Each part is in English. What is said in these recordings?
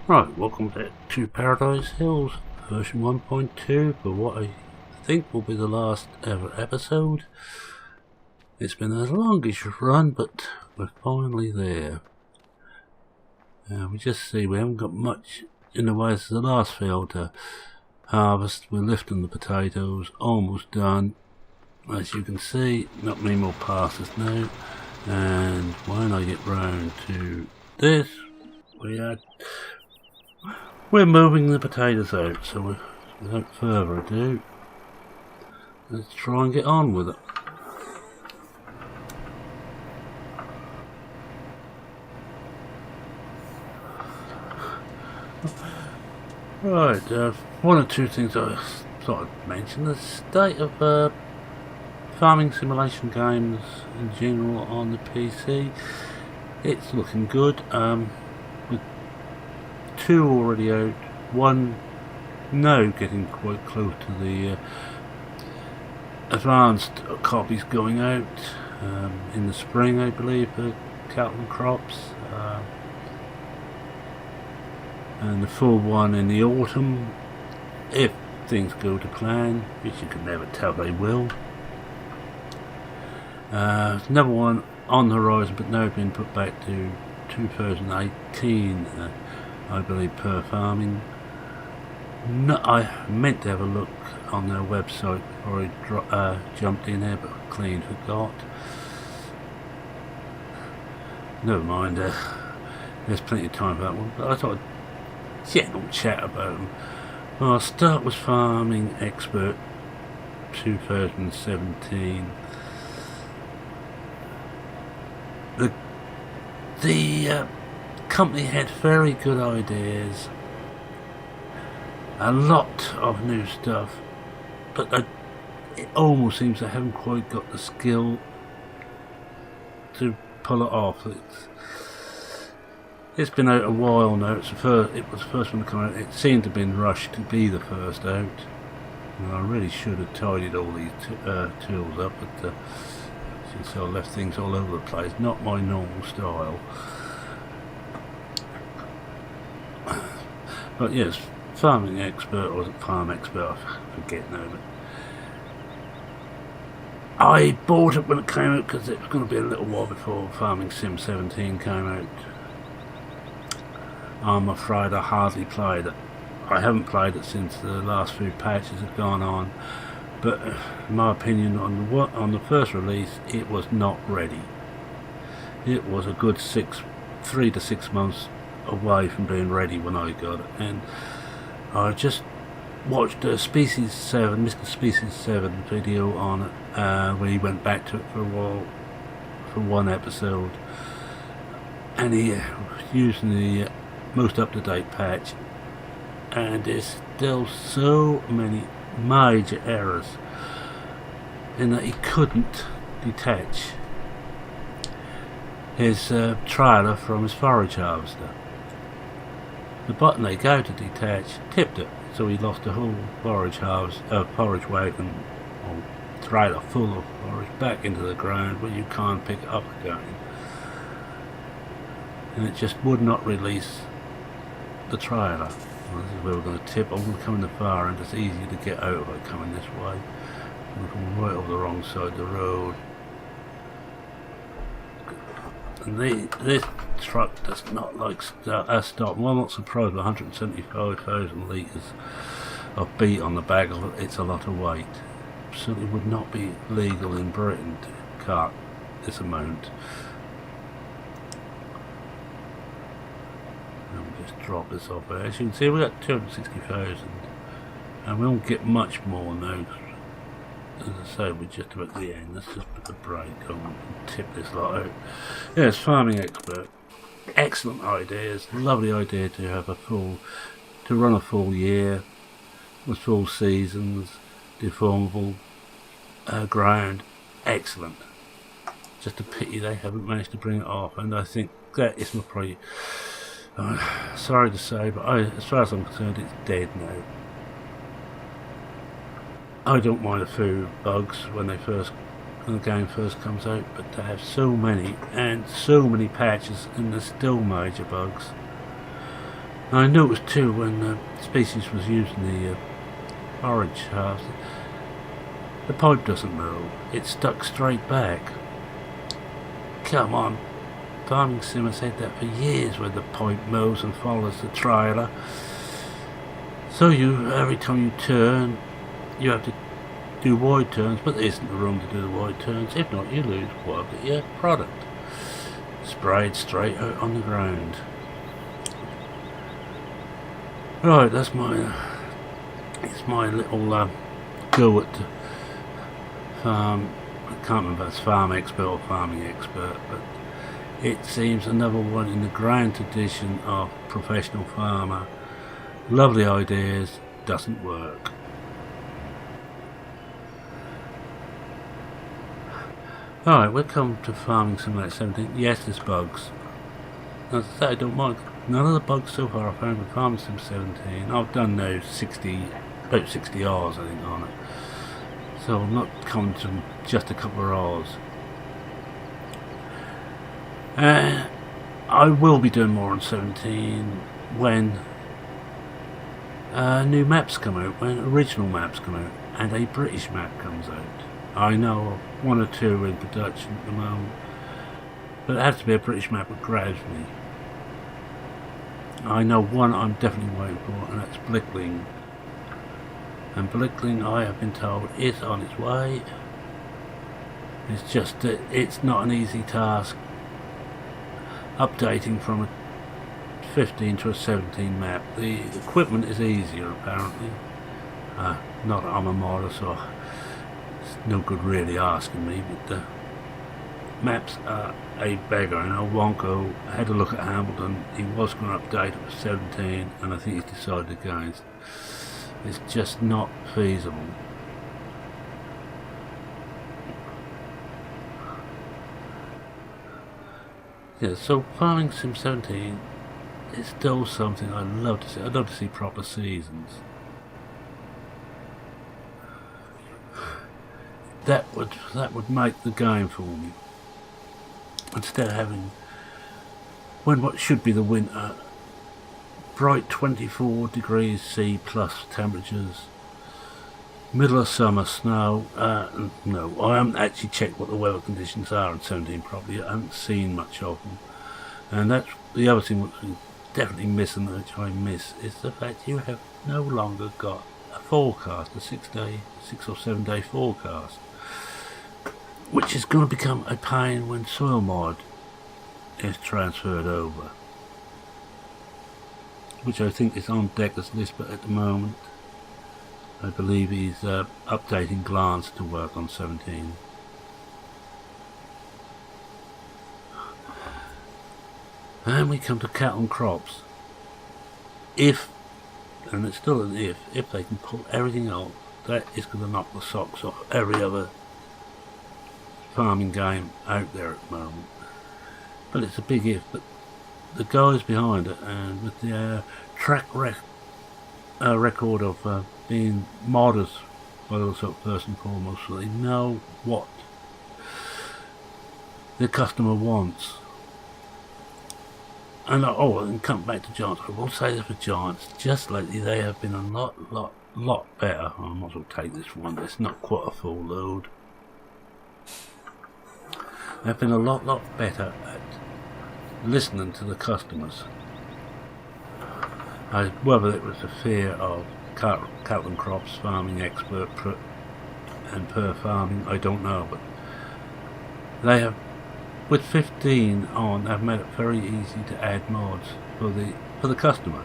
Right, welcome back to Paradise Hills, version 1.2, for what I think will be the last ever episode. It's been a longish run, but we're finally there. We just see we haven't got much in the way of the last field to harvest. We're lifting the potatoes, almost done. As you can see, not many more passes now. And when I get round to this, we're moving the potatoes out, so without further ado, let's try and get on with it. Right, one or two things I thought I'd mention. The state of farming simulation games in general on the PC. It's looking good. With two already out, one now getting quite close to the advanced copies going out in the spring, I believe, for cattle and crops, and the full one in the autumn, if things go to plan, which you can never tell they will. Another one on the horizon, but now been put back to 2018, I believe, per farming. No, I meant to have a look on their website before I jumped in there, but clean forgot. Never mind, there's plenty of time for that one, but I thought I'd general chat about them. Well, I'll start with Farming Expert 2017. The company had very good ideas, a lot of new stuff, but it almost seems they haven't quite got the skill to pull it off. It's been out a while now. It was the first one to come out. It seemed to have been rushed to be the first out. And I really should have tidied all these tools up, but since I left things all over the place, not my normal style. But yes, Farming Expert, or was it Farm Expert? I forget now. But I bought it when it came out because it was going to be a little while before Farming Sim 17 came out. I'm afraid I hardly played it. I haven't played it since the last few patches have gone on, but in my opinion, on the first release, it was not ready. It was a good 3 to 6 months away from being ready when I got it, and I just watched a Species 7, Mr. Species 7 video on it, where he went back to it for a while, for one episode, and he was using the most up-to-date patch, and there's still so many major errors in that he couldn't detach his trailer from his forage harvester. The button they go to detach tipped it, so he lost the whole forage wagon or trailer full of forage back into the ground where you can't pick it up again. And it just would not release the trailer. Well, this is where we're going to tip. I'm going to come in the far end. It's easier to get out by coming this way. We're going right over the wrong side of the road. And this truck does not like stop. Well, I'm not surprised with 175,000 litres of beat on the back of it. It's a lot of weight. Certainly would not be legal in Britain to cart this amount. Just drop this off there. As you can see, we got 260,000, and we won't get much more now. As I say, we're just about the end. Let's just put the brake on and tip this lot out. Yes, Farming Expert. Excellent ideas. Lovely idea to have to run a full year with full seasons, deformable ground. Excellent. Just a pity they haven't managed to bring it off, and I think that is my probably. Sorry to say, but as far as I'm concerned, it's dead now. I don't mind a few bugs when the game first comes out, but to have so many and so many patches and there's still major bugs, I noticed too when Species was using the forage halves, the pipe doesn't move, it's stuck straight back. Come on, Farming Sim has said that for years, where the pipe moves and follows the trailer. So every time you turn, you have to do wide turns, but there isn't the room to do the wide turns. If not, you lose quite a bit of your product. Sprayed straight out on the ground. Right, it's my little go at farm. I can't remember if it's Farm Expert or Farming Expert, but it seems another one in the grand tradition of Professional Farmer. Lovely ideas, doesn't work. Alright, we'll come to Farming Simulator 17. Yes, there's bugs. As I say, I don't mind. None of the bugs so far I found with Farming Sim 17. I've done now about 60 hours I think on it. So I'm not coming to just a couple of hours. I will be doing more on 17 when new maps come out, when original maps come out, and a British map comes out. I know of one or two in production at the moment, but it has to be a British map that grabs me. I know one I'm definitely waiting for, and that's Blickling. And Blickling, I have been told, is on its way. It's just that it's not an easy task updating from a 15 to a 17 map. The equipment is easier apparently. Not that I'm a modder, so it's no good really asking me, but the maps are a beggar. I know Wonko had a look at Hamilton. He was going to update it for 17, and I think he's decided against. It's just not feasible. Yeah, so Farming Sim 17 is still something I'd love to see. I'd love to see proper seasons. That would make the game for me. Instead of having, when what should be the winter, bright 24 degrees C plus temperatures, middle of summer snow. No, I haven't actually checked what the weather conditions are in 17 properly. I haven't seen much of them. And that's the other thing which I'm definitely missing, which I miss, is the fact you have no longer got a forecast, a 6 or 7 day forecast, which is going to become a pain when soil mod is transferred over, which I think is on Decker's list, but at the moment I believe he's updating Glance to work on 17. And we come to cattle and crops. If, and it's still an if they can pull everything off, that is going to knock the socks off every other farming game out there at the moment. But it's a big if. But the guys behind it, and with the track record of being modders by also first and foremost, so they know what the customer wants. And and come back to Giants. I will say this for Giants. Just lately, they have been a lot better. I might as well take this one. It's not quite a full load. They've been a lot better at listening to the customers. Whether it was the fear of cattle and crops, Farming Expert, and Per Farming, I don't know. But they have, with 15 on, they've made it very easy to add mods for the customer.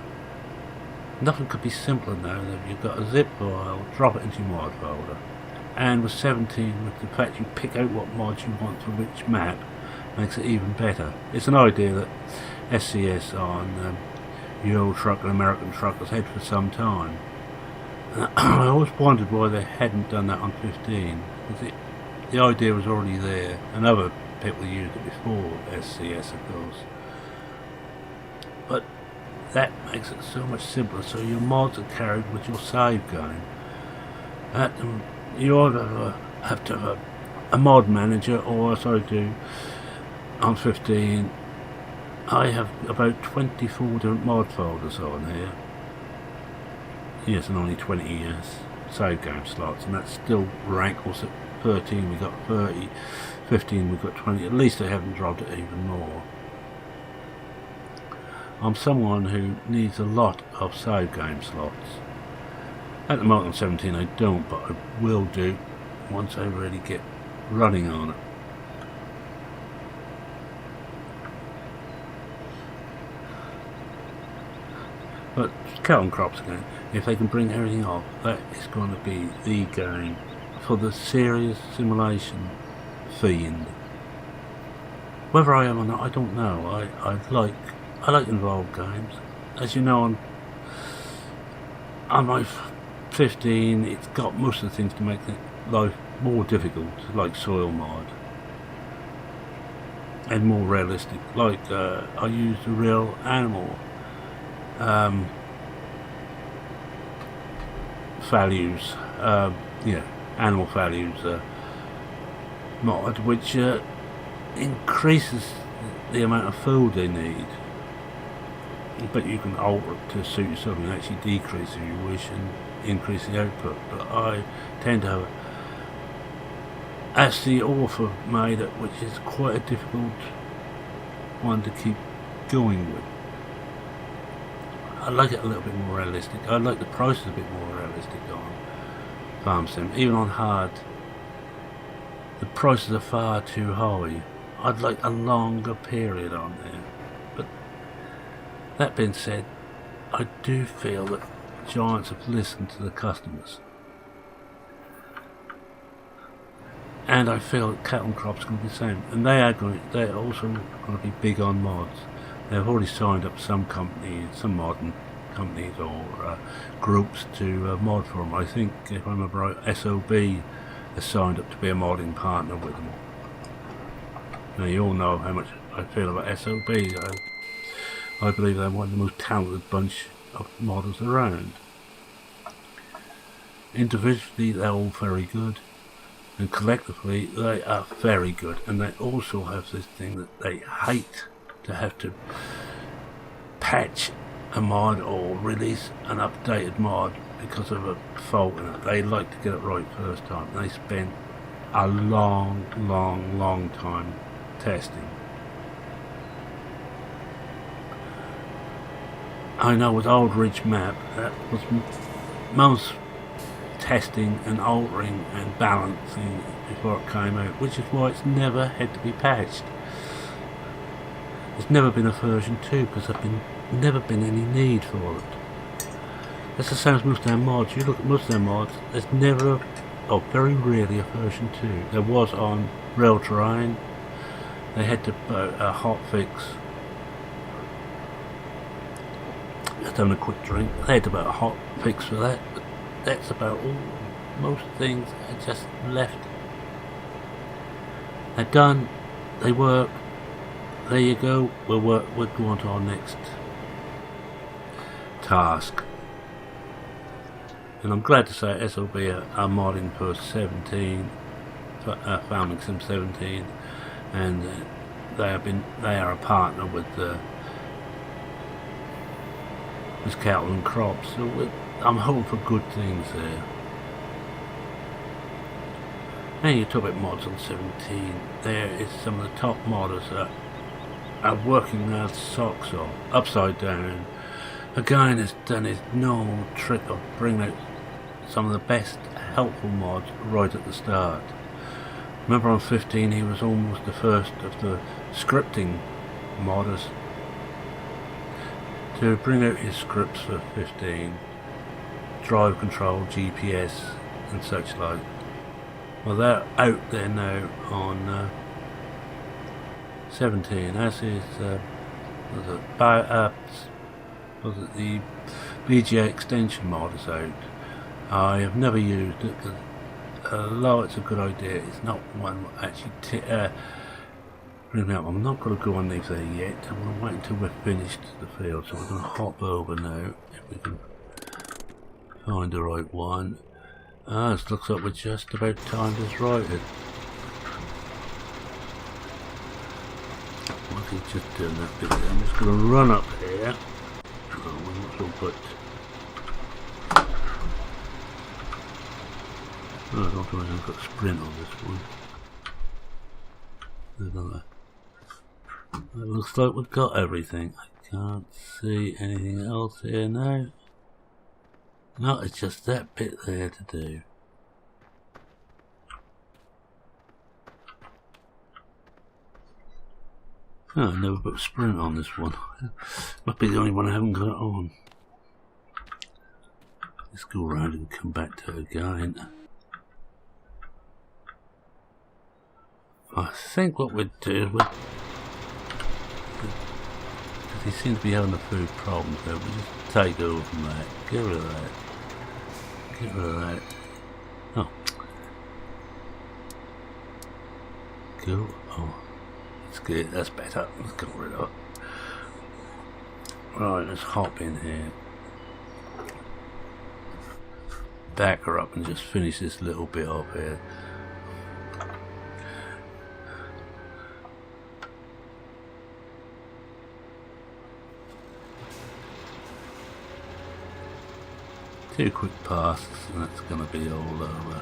Nothing could be simpler now. You've got a zip file, drop it into your mod folder, and with 17, with the fact you pick out what mods you want for which map, makes it even better. It's an idea that SCS on Euro Truck and American Truck has had for some time. I always wondered why they hadn't done that on 15, because the idea was already there, and other people used it before SCS, of course. But that makes it so much simpler, so your mods are carried with your save game. You either have to have a mod manager, or as I do on 15, I have about 24 different mod folders on here. Yes, and only 20 save game slots, and that still rankles at 13. We got 30, 15. We got 20. At least they haven't dropped it even more. I'm someone who needs a lot of save game slots. At the moment on 17 I don't, but I will do once I really get running on it. But Cattle and Crops again, if they can bring everything off, that is going to be the game for the serious simulation fiend. Whether I am or not, I don't know. I like involved games. As you know, on my 15, it's got most of the things to make life more difficult, like soil mod, and more realistic. Like I used a real animal values, animal values mod, which increases the amount of food they need, but you can alter it to suit yourself and actually decrease if you wish and increase the output. But I tend to have, as the author made it, which is quite a difficult one to keep going with. I like it a little bit more realistic. I like the process a bit more realistic on Farm Sim. Even on hard, the prices are far too high. I'd like a longer period on there. But that being said, I do feel that Giants have listened to the customers. And I feel that Cattle and Crops can be the same. And they're also going to be big on mods. They've already signed up some companies, some modern companies or groups to mod for them. I think, if I remember right, SOB has signed up to be a modding partner with them. Now, you all know how much I feel about SOB. I believe they're one of the most talented bunch of modders around. Individually, they're all very good, and collectively, they are very good. And they also have this thing that they hate to have to patch a mod or release an updated mod because of a fault in it. They like to get it right first time. They spend a long time testing. I know with Old Ridge Map, that was most testing and altering and balancing before it came out, which is why it's never had to be patched. There's never been a version 2 because there's never been any need for it. That's the same as most of their mods. You look at most of their mods, there's never, very rarely a version 2. There was on Real Terrain. They had to a hot fix. Just having a quick drink. They had about a hot fix for that, but that's about all. Most things are just left. They're done. They work. There you go. We'll go on to our next task. And I'm glad to say SLB are modding for 17, Farming Sim 17, and they are a partner with Cattle and Crops. So I'm hoping for good things there. Now you talk about mods on 17. There is some of the top modders that are working their socks off, upside down. A guy has done his normal trick of bringing out some of the best helpful mods right at the start. Remember on 15 he was almost the first of the scripting modders to bring out his scripts for 15. Drive control, GPS and such like. Well, they're out there now on 17, as is the BGA extension mod is out. I have never used it because although it's a good idea, it's not one that actually I'm not going to go on these there yet. I'm going to wait until we're finished the field, so we're going to hop over now if we can find the right one. It looks like we're just about timed this right. What's he just doing that bit there? I'm just going to run up here. Oh, we're not sure, but oh, I don't think I've got sprint on this one. It looks like we've got everything. I can't see anything else here now. No, it's just that bit there to do. Oh, I never put sprint on this one. Must be the only one I haven't got it on. Let's go around and come back to it again. I think what we'd do is because he seems to be having a few problems there, we just take over from that. Get rid of that. Get rid of that. Oh. Go. Oh. That's good. That's better. Let's get rid of it. Right, let's hop in here. Back her up and just finish this little bit off here. Two quick passes and that's going to be all over.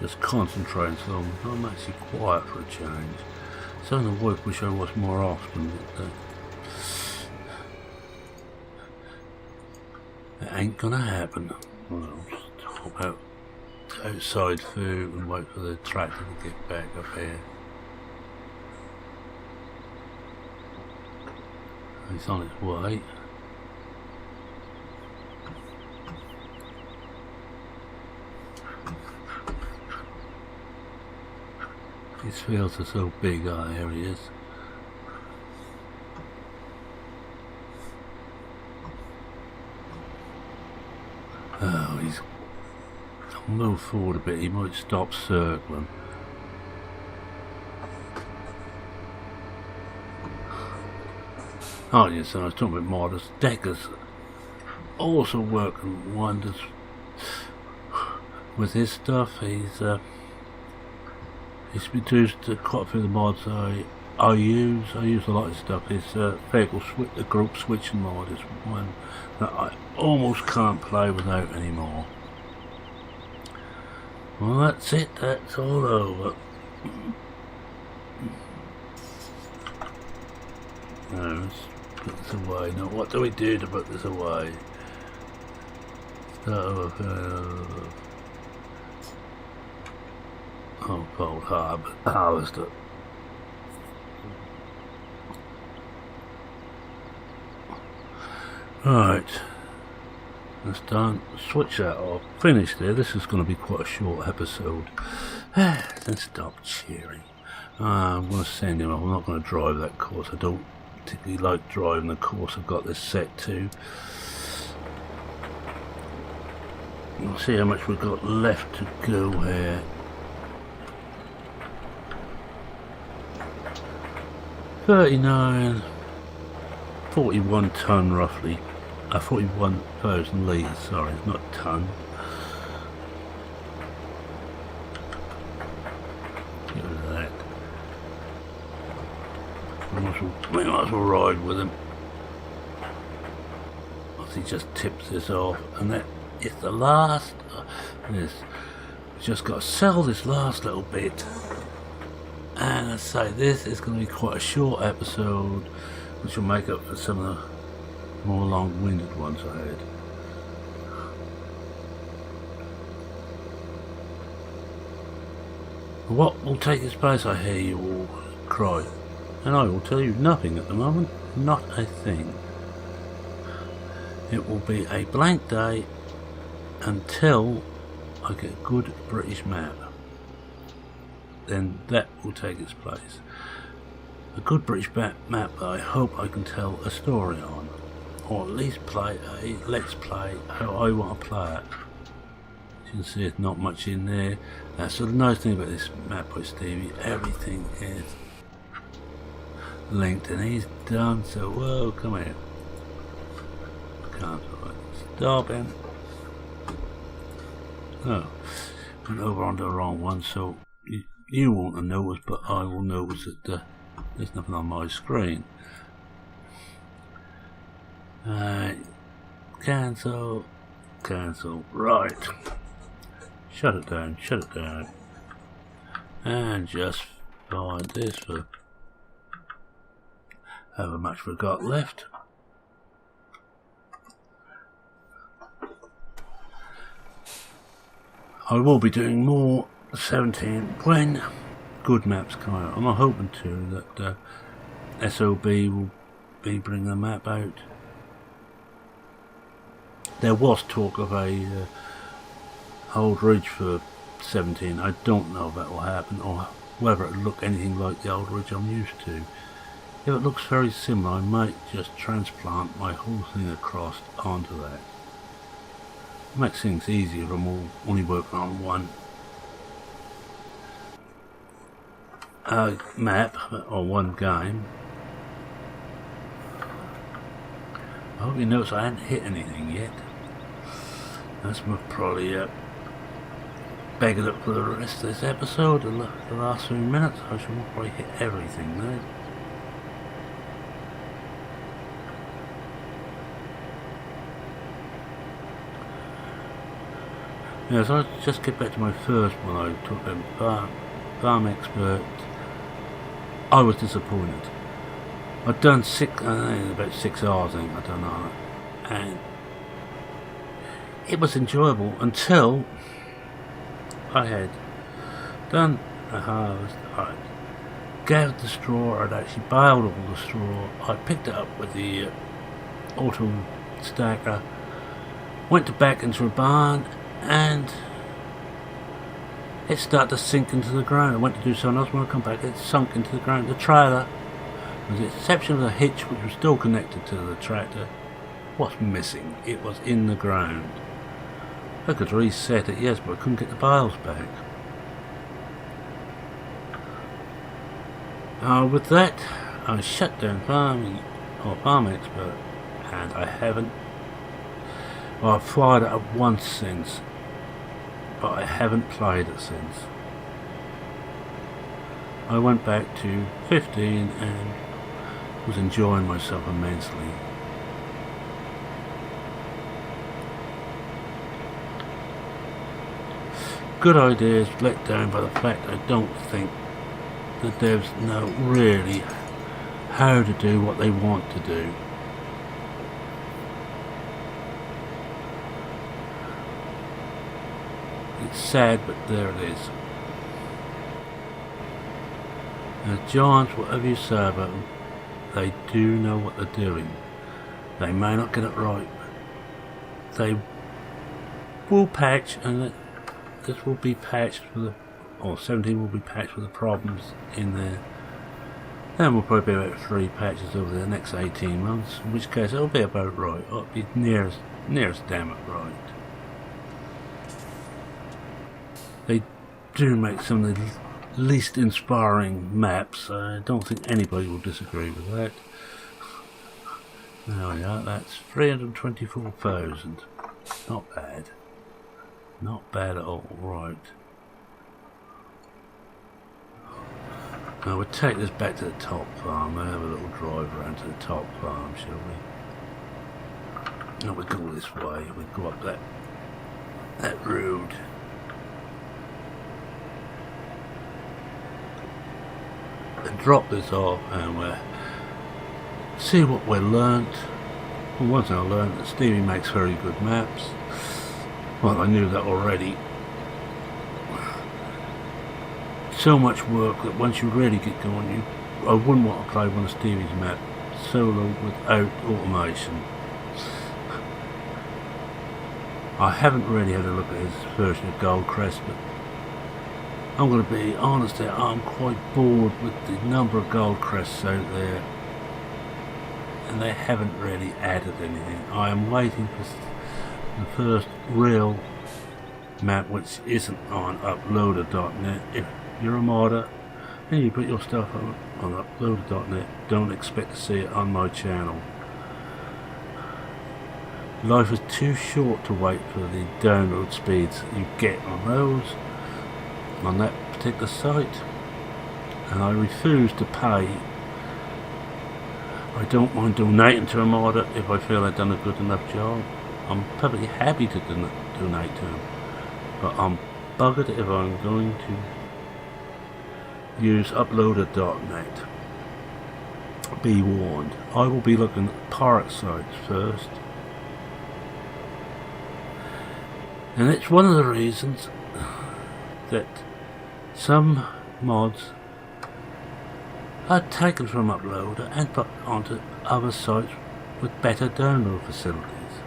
Just concentrating, so I'm actually quiet for a change. Something I wish I was more often, but it ain't gonna happen. Well, I'll just hop out outside food and wait for the tractor to get back up here. He's on his way. These fields are so big, here he is. Oh, he's... I'll move forward a bit, he might stop circling. Oh yes, I was talking about modest. Decker's also working wonders with his stuff. He's reduced quite a few of the mods I use. I use a lot of stuff. His vehicle the group switching mod is one that I almost can't play without anymore. Well, that's it. That's all over. Now, let's put this away. Now, what do we do to put this away? Start over. Oh, cold harvester. Right. That's done. Switch that off. Finished there. This is going to be quite a short episode. Then stop cheering. I'm going to send him off. I'm not going to drive that course. I don't particularly like driving the course I've got this set to. We'll see how much we've got left to go here. 39, 41 ton roughly. 41,000 litres, sorry, not ton. Get rid of that. We might as well ride with him. Once he just tips this off, and that is the last. This. We've just got to sell this last little bit. And I say this is going to be quite a short episode, which will make up for some of the more long-winded ones I had. What will take its place, I hear you all cry, and I will tell you nothing at the moment, not a thing. It will be a blank day until I get a good British map. Then that will take its place. A good British map that I hope I can tell a story on, or at least play a let's play how I want to play it. As you can see, there's not much in there. So the nice thing about this map by Stevie, everything is linked, and he's done so. Whoa, come here. Can't stop him. Oh, went over on the wrong one, so you won't notice, but I will notice that there's nothing on my screen. Cancel, right. Shut it down. And just find this for however much we've got left. I will be doing more 17 when good maps come out. I'm hoping to that SOB will be bringing a map out. There was talk of a Old Ridge for 17. I don't know if that will happen or whether it will look anything like the Old Ridge I'm used to. If it looks very similar, I might just transplant my whole thing across onto that. It makes things easier if I'm only working on one map or one game. I hope you notice I haven't hit anything yet. That's probably beg it up for the rest of this episode. The last few minutes I should probably hit everything now. Yeah, so I'll just get back to my first one. I took a farm expert. I was disappointed. I'd done about 6 hours, I think I'd done on it, and it was enjoyable until I had done a harvest. I'd gathered the straw. I'd actually baled all the straw. I picked it up with the auto stacker, went back into a barn, and it started to sink into the ground. I went to do something else. When I come back, it sunk into the ground. The trailer, with the exception of the hitch, which was still connected to the tractor, was missing. It was in the ground. I could reset it, yes, but I couldn't get the bales back. With that, I shut down Farm Expert, and I haven't. Well, I've fired it up once since, but I haven't played it since. I went back to 15 and was enjoying myself immensely. Good ideas let down by the fact I don't think the devs know really how to do what they want to do. It's sad, but there it is. The giants, whatever you say about them, they do know what they're doing. They may not get it right, but they will patch, and this will be patched for the, or 17 will be patched for the problems in there. Then we'll probably be about 3 patches over the next 18 months, in which case it'll be about right. It'll be near as damn it right. They do make some of the least inspiring maps. I don't think anybody will disagree with that. There we are, that's 324,000. Not bad. Not bad at all, right. Now we'll take this back to the top farm. We'll have a little drive around to the top farm, shall we? Now we'll go this way, we'll go up that road. And drop this off, and we'll see what we learnt. Well, one thing I learnt, that Stevie makes very good maps. Well, I knew that already. So much work that once you really get going, I wouldn't want to play one of Stevie's maps solo without automation. I haven't really had a look at his version of Goldcrest, but I'm going to be honest here, I'm quite bored with the number of Goldcrests out there, and they haven't really added anything. I am waiting for the first real map which isn't on uploader.net. If you're a modder and you put your stuff on uploader.net, don't expect to see it on my channel. Life is too short to wait for the download speeds you get on that particular site, and I refuse to pay. I don't mind donating to a modder if I feel I've done a good enough job. I'm perfectly happy to donate to them, but I'm buggered if I'm going to use uploader.net. Be warned, I will be looking at pirate sites first. And it's one of the reasons that some mods are taken from Uploader and put onto other sites with better download facilities.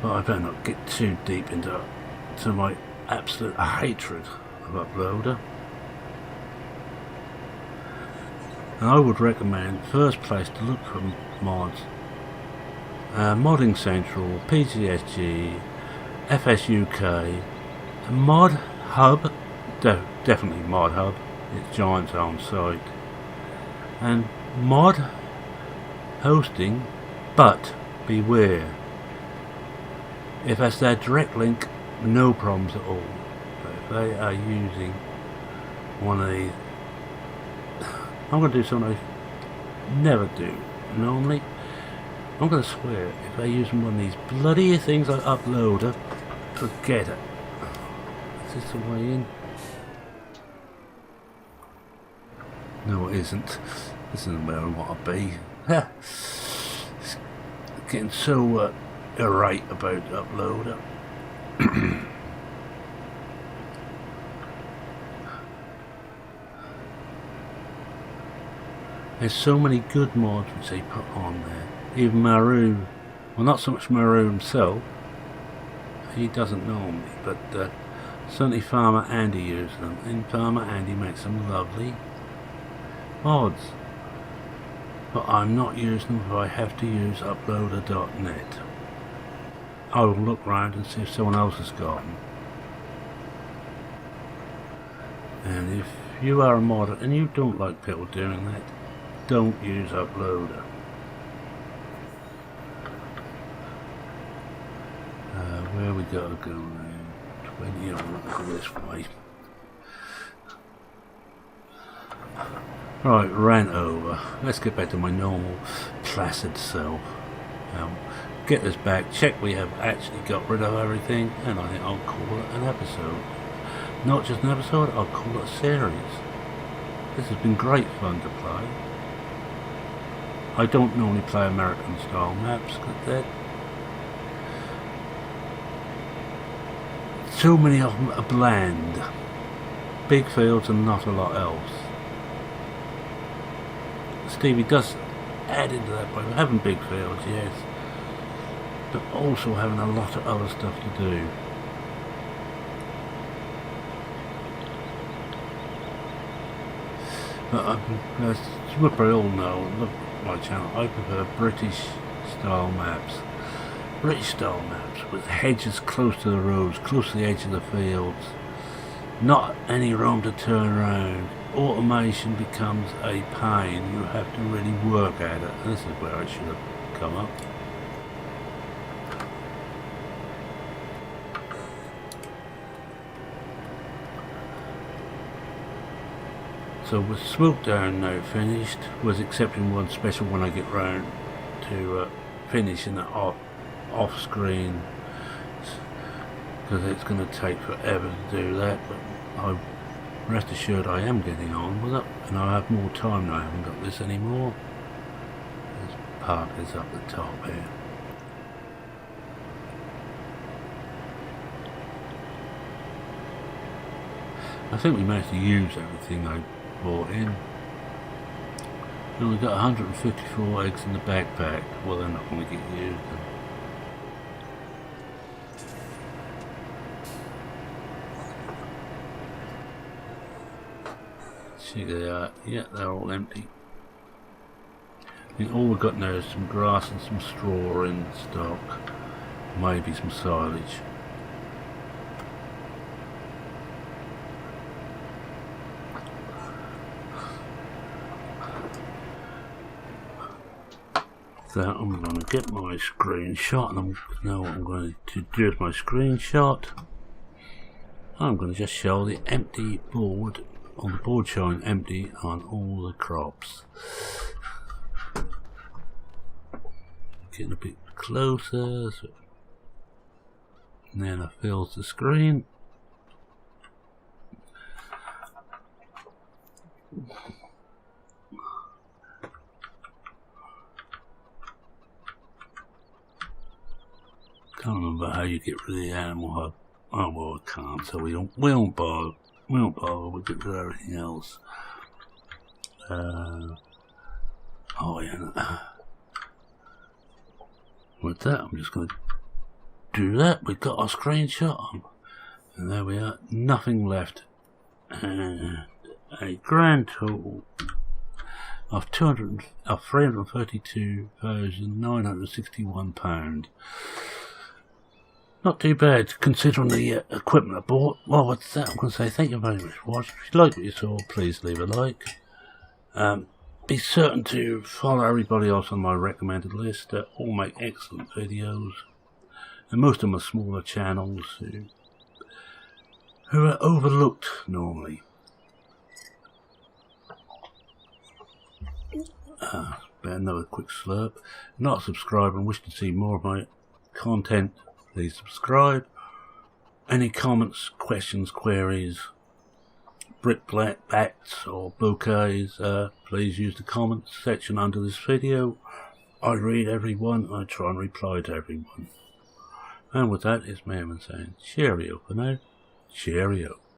But I better not get too deep into my absolute hatred of Uploader. And I would recommend first place to look for mods, Modding Central, PGSG, FSUK, Mod Hub, definitely Mod Hub, it's Giant's own site, and Mod Hosting, but beware, if that's their direct link, no problems at all. But if they are using one of these, I'm going to do something I never do normally. I'm going to swear, if they're using one of these bloody things like Uploader, forget it. Is this the way in? No, it isn't. This isn't where I want to be. It's getting so irate about Uploader. There's so many good mods which they put on there. Even Maru, well, not so much Maru himself, he doesn't know me, but certainly Farmer Andy uses them, and Farmer Andy makes some lovely mods. But I'm not using them if I have to use uploader.net. I will look round and see if someone else has got them. And if you are a modder and you don't like people doing that, don't use Uploader. Where we gotta go now? 20 on this way. Right, rant over. Let's get back to my normal placid self. Get this back, check we have actually got rid of everything, and I think I'll call it an episode. Not just an episode, I'll call it a series. This has been great fun to play. I don't normally play American style maps, because they're so many of them are bland. Big fields and not a lot else. Stevie does add into that by having big fields, yes, but also having a lot of other stuff to do. But as you probably all know, look at my channel, I prefer British style maps. British style maps with hedges close to the roads, close to the edge of the fields, not any room to turn around. Automation becomes a pain, you have to really work at it. This is where I should have come up. So with Smoketown now finished, was accepting one special when I get round to finishing the off screen, because it's going to take forever to do that, but rest assured I am getting on with it, and I have more time now. I haven't got this anymore. This part is up the top here. I think we managed to use everything I bought in. And we've got 154 eggs in the backpack. Well, they're not going to get used. See, they are, yeah, they're all empty. I think all we've got now is some grass and some straw in stock, maybe some silage. So I'm going to get my screenshot, and now what I'm going to do with my screenshot, I'm going to just show the empty board, on the board showing empty on all the crops. Getting a bit closer, so and then I fills the screen. Can't remember how you get rid of the animal hub. Oh well, I can't, so we don't bother. We don't bother. We'll get rid of everything else. Oh yeah. With that, I'm just going to do that. We've got our screenshot on, and there we are. Nothing left. And a grand total of £332,961. Not too bad, considering the equipment I bought. Well, with that, I'm going to say thank you very much for watching. If you like what you saw, please leave a like. Be certain to follow everybody else on my recommended list. They all make excellent videos. And most of them are smaller channels who are overlooked normally. Another quick slurp. Not a subscriber and wish to see more of my content, please subscribe. Any comments, questions, queries, brickbats or bouquets, please use the comments section under this video. I read everyone, I try and reply to everyone. And with that, it's Merman saying cheerio for now. Cheerio.